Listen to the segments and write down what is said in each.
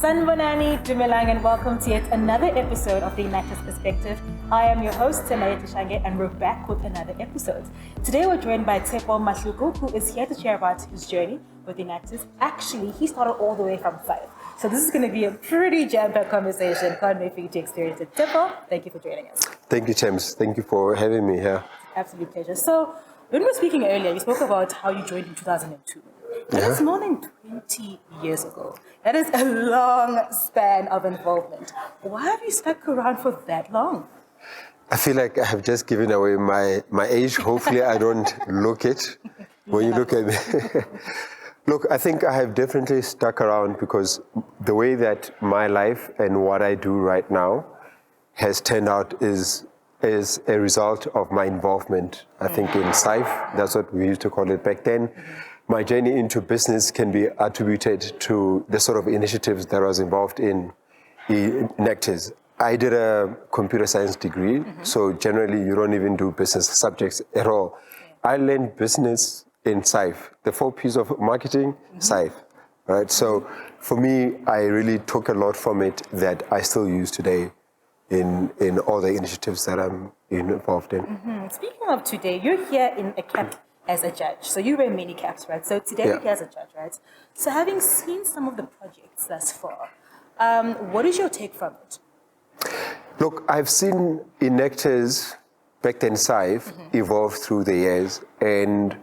Sanibonani, Dumelang, and welcome to yet another episode of the Enactus Perspective. I am your host, Thembalethu Shange, and we're back with another episode. Today we're joined by Tshepo Mahloko, who is here to share about his journey with Enactus. Actually, he started all the way from 5. So this is going to be a pretty jam-packed conversation. Can't wait for you to experience it. Tshepo, thank you for joining us. Thank you, James. Thank you for having me here. Absolute pleasure. So when we were speaking earlier, you spoke about how you joined in 2002. That is more than 20 years ago. That is a long span of involvement. Why have you stuck around for that long? I feel like I have just given away my age. Hopefully I don't look it when you look at me. Look, I think I have definitely stuck around because the way that my life and what I do right now has turned out is a result of my involvement, I think, in SIFE. That's what we used to call it back then. My journey into business can be attributed to the sort of initiatives that I was involved in Enactus. I did a computer science degree, so generally you don't even do business subjects at all. I learned business in SIFE, the 4 P's of marketing, SIFE, right? So for me, I really took a lot from it that I still use today in all the initiatives that I'm involved in. Speaking of today, you're here in a cap as a judge. So you wear many caps, right? So today you're here as a judge, right? So having seen some of the projects thus far, what is your take from it? Look, I've seen Enactus, back then SIFE, evolve through the years, and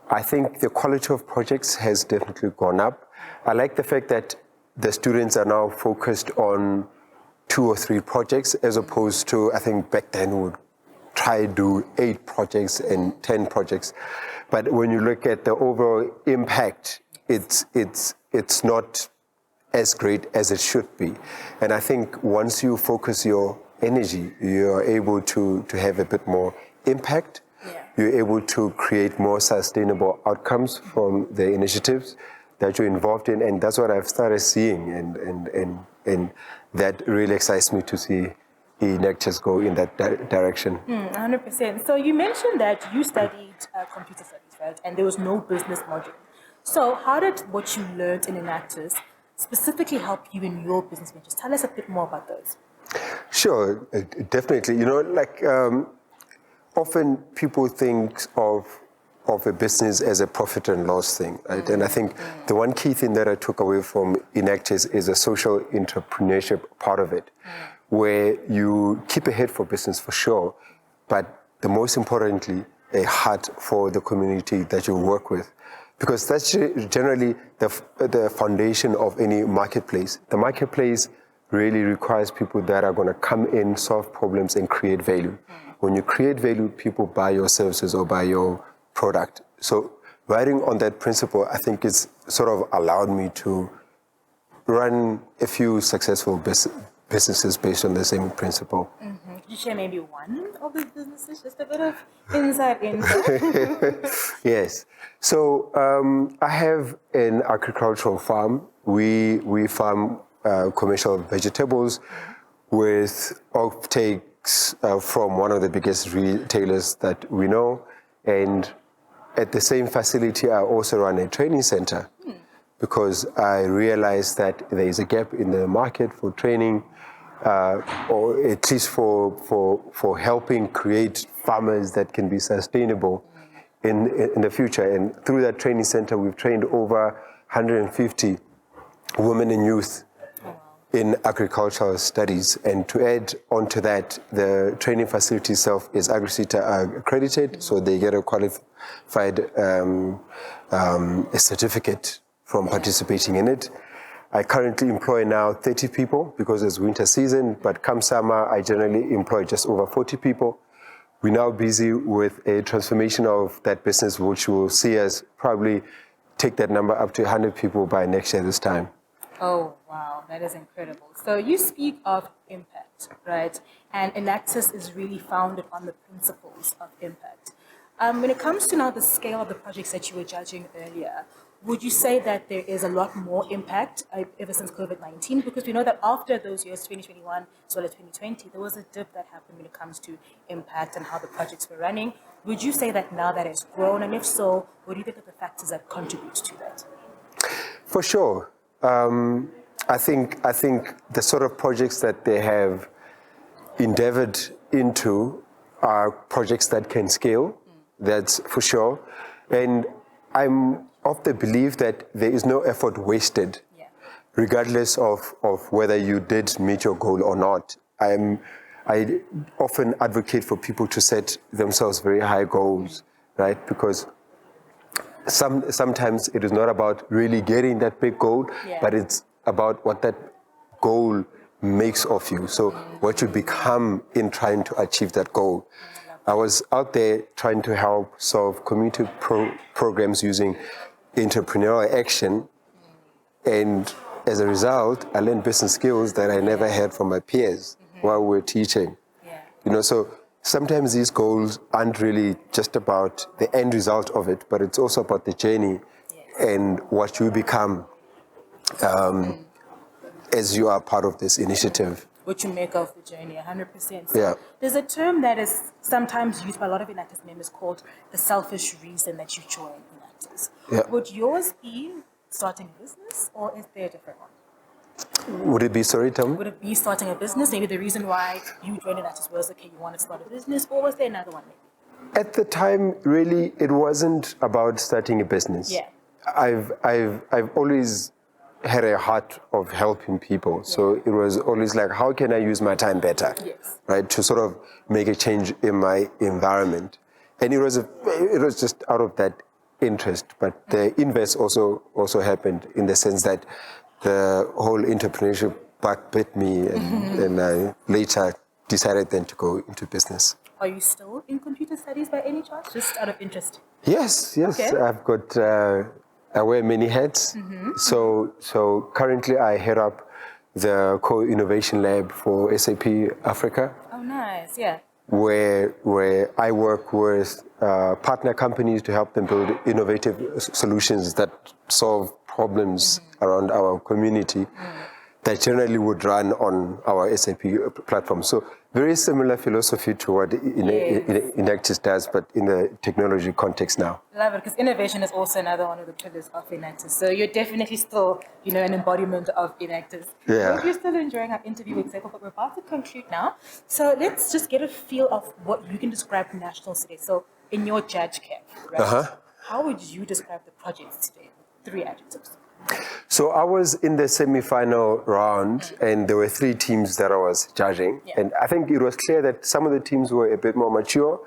I think the quality of projects has definitely gone up. I like the fact that the students are now focused on 2 or 3 projects, as opposed to, I think back then would try to do 8 projects and 10 projects. But when you look at the overall impact, it's not as great as it should be. And I think once you focus your energy, you're able to have a bit more impact. You're able to create more sustainable outcomes from the initiatives that you're involved in. And that's what I've started seeing. And that really excites me to see Enactus go in that direction. 100%. So you mentioned that you studied computer studies, right? And there was no business module. So how did what you learned in Enactus specifically help you in your business ventures? Tell us a bit more about those. Sure, definitely. You know, like often people think of a business as a profit and loss thing, right? And I think the one key thing that I took away from Enactus is a social entrepreneurship part of it, where you keep a head for business for sure, but the most importantly, a heart for the community that you work with. Because that's generally the foundation of any marketplace. The marketplace really requires people that are going to come in, solve problems, and create value. When you create value, people buy your services or buy your product. So riding on that principle, I think it's sort of allowed me to run a few successful businesses based on the same principle. Could you share maybe one of these businesses? Just a bit of inside info. Yes. So I have an agricultural farm. We farm commercial vegetables with offtakes from one of the biggest retailers that we know. And at the same facility, I also run a training center because I realized that there is a gap in the market for training, or at least for helping create farmers that can be sustainable in the future. And through that training center, we've trained over 150 women and youth in agricultural studies. And to add onto that, the training facility itself is AgriSeta accredited, so they get a qualified a certificate from participating in it. I currently employ now 30 people because it's winter season, but come summer, I generally employ just over 40 people. We're now busy with a transformation of that business, which will see us probably take that number up to 100 people by next year this time. Oh, wow, that is incredible. So you speak of impact, right? And Enactus is really founded on the principles of impact. When it comes to now the scale of the projects that you were judging earlier, would you say that there is a lot more impact ever since COVID-19? Because we know that after those years, 2021 as well as 2020, there was a dip that happened when it comes to impact and how the projects were running. Would you say that now that has grown? And if so, what do you think are the factors that contribute to that? For sure. I think the sort of projects that they have endeavored into are projects that can scale, that's for sure. And I'm of the belief that there is no effort wasted, regardless of whether you did meet your goal or not. I often advocate for people to set themselves very high goals, right? Because sometimes it is not about really getting that big goal, but it's about what that goal makes of you. So what you become in trying to achieve that goal. I was out there trying to help solve community programs using entrepreneurial action, and as a result, I learned business skills that I never had from my peers while we were teaching. You know, so sometimes these goals aren't really just about the end result of it, but it's also about the journey and what you become as you are part of this initiative. What you make of the journey, 100%. So there's a term that is sometimes used by a lot of Enactus members called the selfish reason that you join Enactus. Would yours be starting a business, or is there a different one? Would it be, sorry, tell me? Would it be starting a business? Maybe the reason why you joined Enactus was, okay, you want to start a business, or was there another one maybe? At the time, really, it wasn't about starting a business. I've always had a heart of helping people. So it was always like, how can I use my time better, right? To sort of make a change in my environment. And it was just out of that interest. But the inverse also happened in the sense that the whole entrepreneurship bug bit me, and I later decided then to go into business. Are you still in computer studies by any chance? Just out of interest? Yes. Okay. I've got, I wear many hats. So currently I head up the co-innovation lab for SAP Africa. Oh, nice, Where I work with partner companies to help them build innovative solutions that solve problems around our community that generally would run on our SAP platform. So very similar philosophy to what Enactus does, but in the technology context now. Love it, because innovation is also another one of the pillars of Enactus. So you're definitely still, an embodiment of Enactus. I hope you're still enjoying our interview with Tshepo, but we're about to conclude now. So let's just get a feel of what you can describe nationals today. So in your judge cap, right? How would you describe the project today? 3 adjectives. So I was in the semi-final round, and there were 3 teams that I was judging. And I think it was clear that some of the teams were a bit more mature.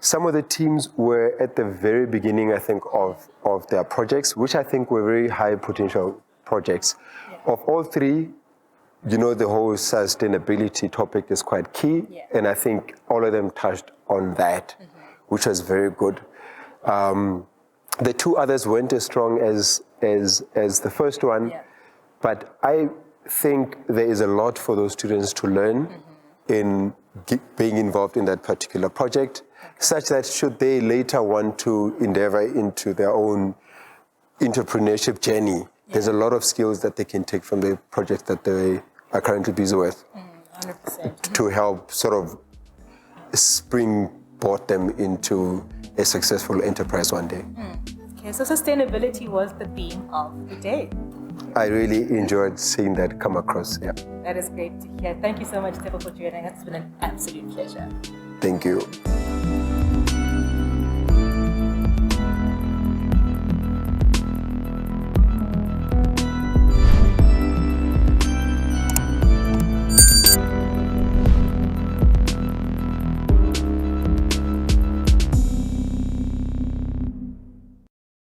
Some of the teams were at the very beginning, I think, of their projects, which I think were very high potential projects. Of all 3, the whole sustainability topic is quite key. And I think all of them touched on that, which was very good. The 2 others weren't as strong as the first one, but I think there is a lot for those students to learn in being involved in that particular project, such that should they later want to endeavor into their own entrepreneurship journey, there's a lot of skills that they can take from the project that they are currently busy with 100%. to help sort of springboard them into a successful enterprise one day. Okay, so sustainability was the theme of the day. I really enjoyed seeing that come across. That is great to hear. Thank you so much, Tshepo, for joining us. It's been an absolute pleasure. Thank you.